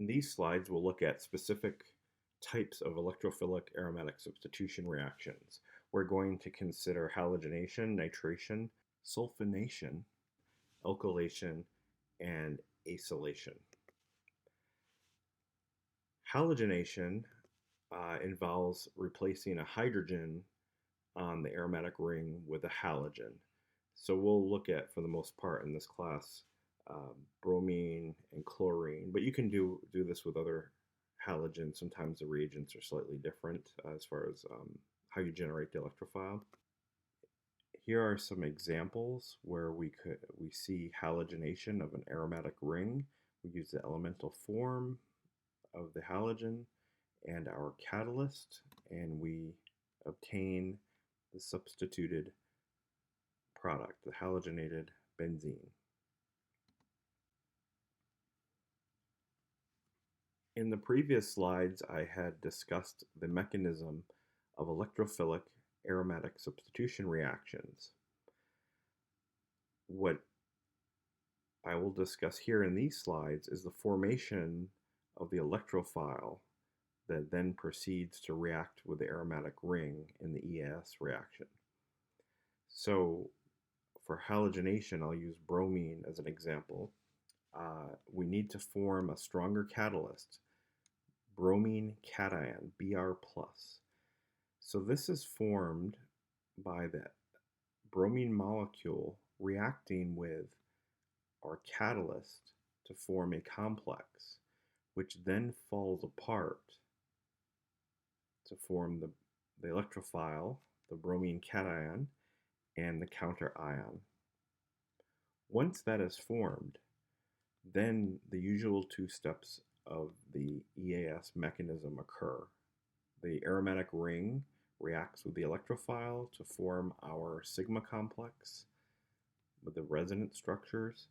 In these slides, we'll look at specific types of electrophilic aromatic substitution reactions. We're going to consider halogenation, nitration, sulfonation, alkylation, and acylation. Halogenation involves replacing a hydrogen on the aromatic ring with a halogen. So we'll look at, for the most part in this class, bromine and chlorine, but you can do this with other halogens. Sometimes the reagents are slightly different as far as how you generate the electrophile. Here are some examples where we see halogenation of an aromatic ring. We use the elemental form of the halogen and our catalyst, and we obtain the substituted product, the halogenated benzene. In the previous slides, I had discussed the mechanism of electrophilic aromatic substitution reactions. What I will discuss here in these slides is the formation of the electrophile that then proceeds to react with the aromatic ring in the EAS reaction. So for halogenation, I'll use bromine as an example. We need to form a stronger catalyst, bromine cation, Br+. So this is formed by the bromine molecule reacting with our catalyst to form a complex, which then falls apart to form the electrophile, the bromine cation, and the counter ion. Once that is formed, then the usual two steps of the EAS mechanism occur. The aromatic ring reacts with the electrophile to form our sigma complex with the resonance structures,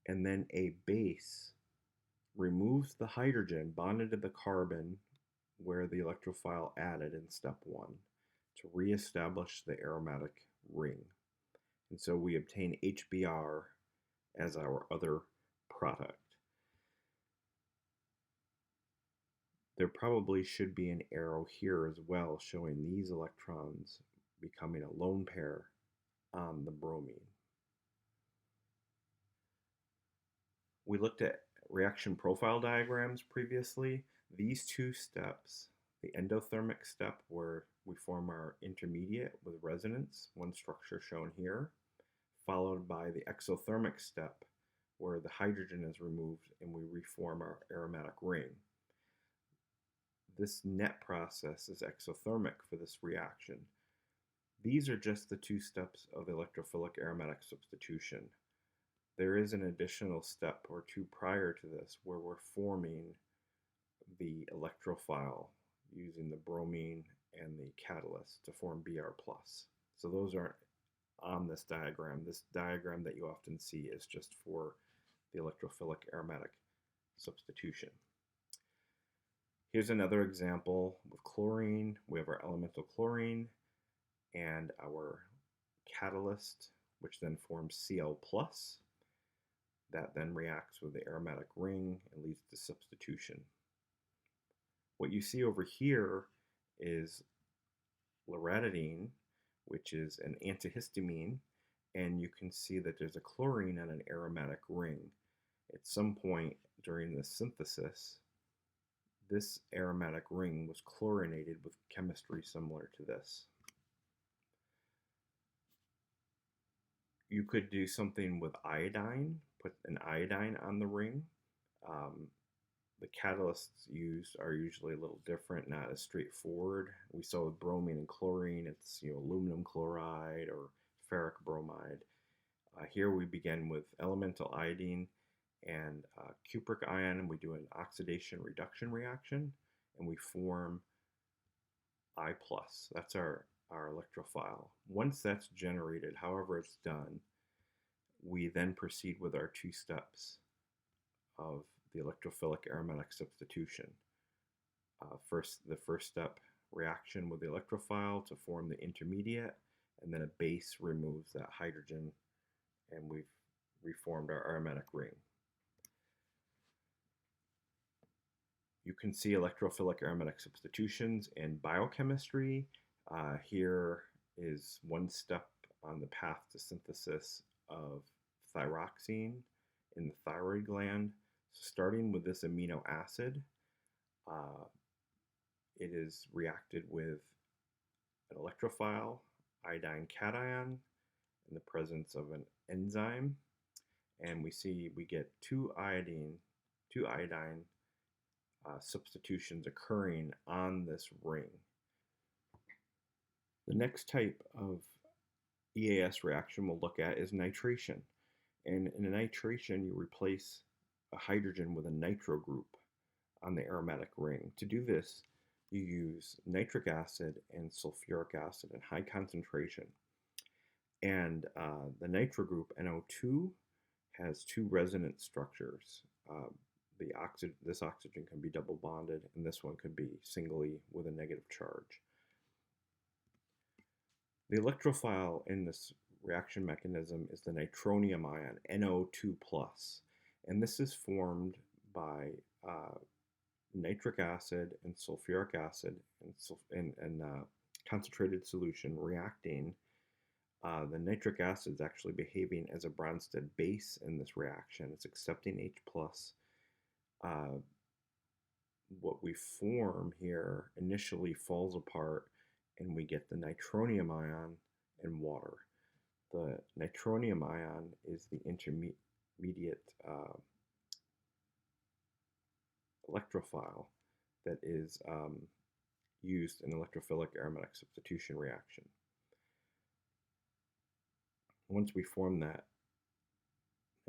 and then a base removes the hydrogen bonded to the carbon where the electrophile added in step 1 to reestablish the aromatic ring. And so we obtain HBr as our other product. There probably should be an arrow here as well showing these electrons becoming a lone pair on the bromine. We looked at reaction profile diagrams previously. These two steps, the endothermic step where we form our intermediate with resonance, one structure shown here, followed by the exothermic step where the hydrogen is removed and we reform our aromatic ring. This net process is exothermic for this reaction. These are just the two steps of the electrophilic aromatic substitution. There is an additional step or two prior to this where we're forming the electrophile using the bromine and the catalyst to form Br+. So those aren't on this diagram. This diagram that you often see is just for the electrophilic aromatic substitution. Here's another example with chlorine. We have our elemental chlorine and our catalyst, which then forms Cl+. That then reacts with the aromatic ring and leads to substitution. What you see over here is loratadine, which is an antihistamine, and you can see that there's a chlorine on an aromatic ring. At some point during the synthesis, this aromatic ring was chlorinated with chemistry similar to this. You could do something with iodine, put an iodine on the ring. The catalysts used are usually a little different, not as straightforward. We saw with bromine and chlorine, it's aluminum chloride or ferric bromide. Here we begin with elemental iodine and cupric ion, and we do an oxidation reduction reaction, and we form I+. That's our electrophile. Once that's generated, however it's done, we then proceed with our two steps of the electrophilic aromatic substitution. The first step, reaction with the electrophile to form the intermediate, and then a base removes that hydrogen, and we've reformed our aromatic ring. can see electrophilic aromatic substitutions in biochemistry. Here is one step on the path to synthesis of thyroxine in the thyroid gland. So starting with this amino acid, it is reacted with an electrophile, iodine cation, in the presence of an enzyme, and we get two iodine substitutions occurring on this ring. The next type of EAS reaction we'll look at is nitration. And in a nitration, you replace a hydrogen with a nitro group on the aromatic ring. To do this, you use nitric acid and sulfuric acid in high concentration. And the nitro group, NO2, has two resonance structures. This oxygen can be double bonded, and this one could be singly with a negative charge. The electrophile in this reaction mechanism is the nitronium ion, NO2+, and this is formed by nitric acid and sulfuric acid in concentrated solution reacting. The nitric acid is actually behaving as a Bronsted base in this reaction. It's accepting H+. What we form here initially falls apart, and we get the nitronium ion and water. The nitronium ion is the intermediate electrophile that is used in electrophilic aromatic substitution reaction. Once we form that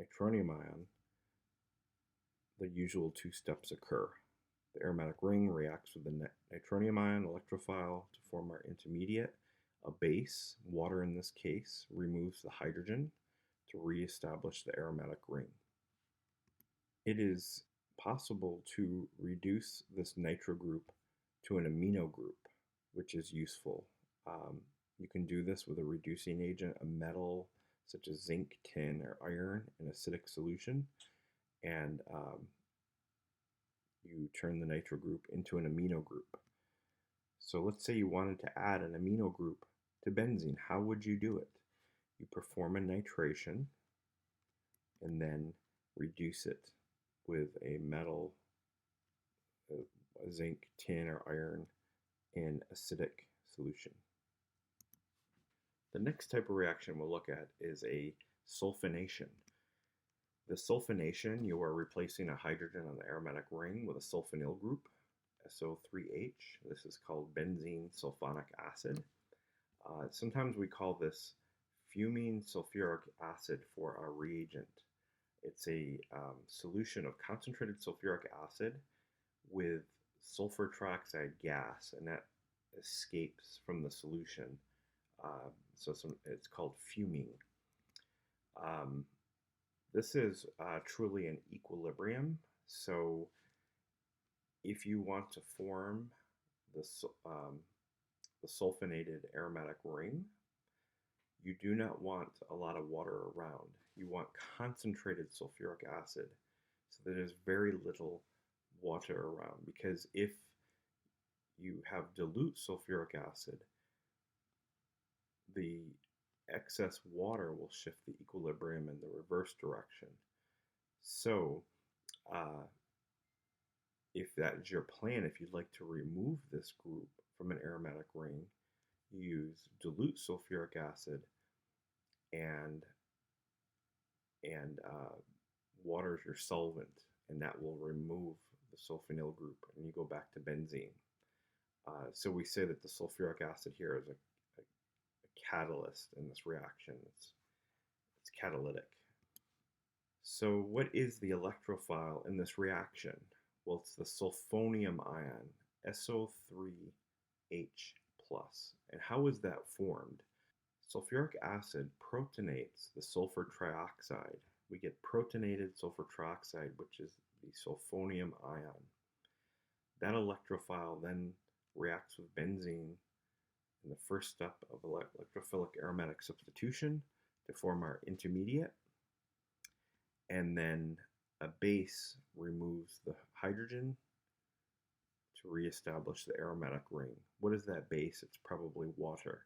nitronium ion, the usual two steps occur. The aromatic ring reacts with the nitronium ion electrophile to form our intermediate. A base, water in this case, removes the hydrogen to reestablish the aromatic ring. It is possible to reduce this nitro group to an amino group, which is useful. You can do this with a reducing agent, a metal such as zinc, tin, or iron in acidic solution, and you turn the nitro group into an amino group. So let's say you wanted to add an amino group to benzene. How would you do it? You perform a nitration and then reduce it with a metal, a zinc, tin, or iron in acidic solution. The next type of reaction we'll look at is a sulfonation. The sulfonation, you are replacing a hydrogen on the aromatic ring with a sulfonyl group, SO3H. This is called benzene sulfonic acid. Sometimes we call this fuming sulfuric acid for our reagent. It's a solution of concentrated sulfuric acid with sulfur trioxide gas, and that escapes from the solution. It's called fuming. This is truly an equilibrium. So if you want to form the sulfonated aromatic ring, you do not want a lot of water around. You want concentrated sulfuric acid so that there's very little water around, because if you have dilute sulfuric acid, the excess water will shift the equilibrium in the reverse direction. So if that is your plan, if you'd like to remove this group from an aromatic ring, you use dilute sulfuric acid and water is your solvent, and that will remove the sulfonyl group, and you go back to benzene. So we say that the sulfuric acid here is a catalyst in this reaction. It's catalytic. So what is the electrophile in this reaction? Well, it's the sulfonium ion, SO3H+. And how is that formed? Sulfuric acid protonates the sulfur trioxide. We get protonated sulfur trioxide, which is the sulfonium ion. That electrophile then reacts with benzene in the first step of electrophilic aromatic substitution to form our intermediate, and then a base removes the hydrogen to reestablish the aromatic ring. What is that base? It's probably water.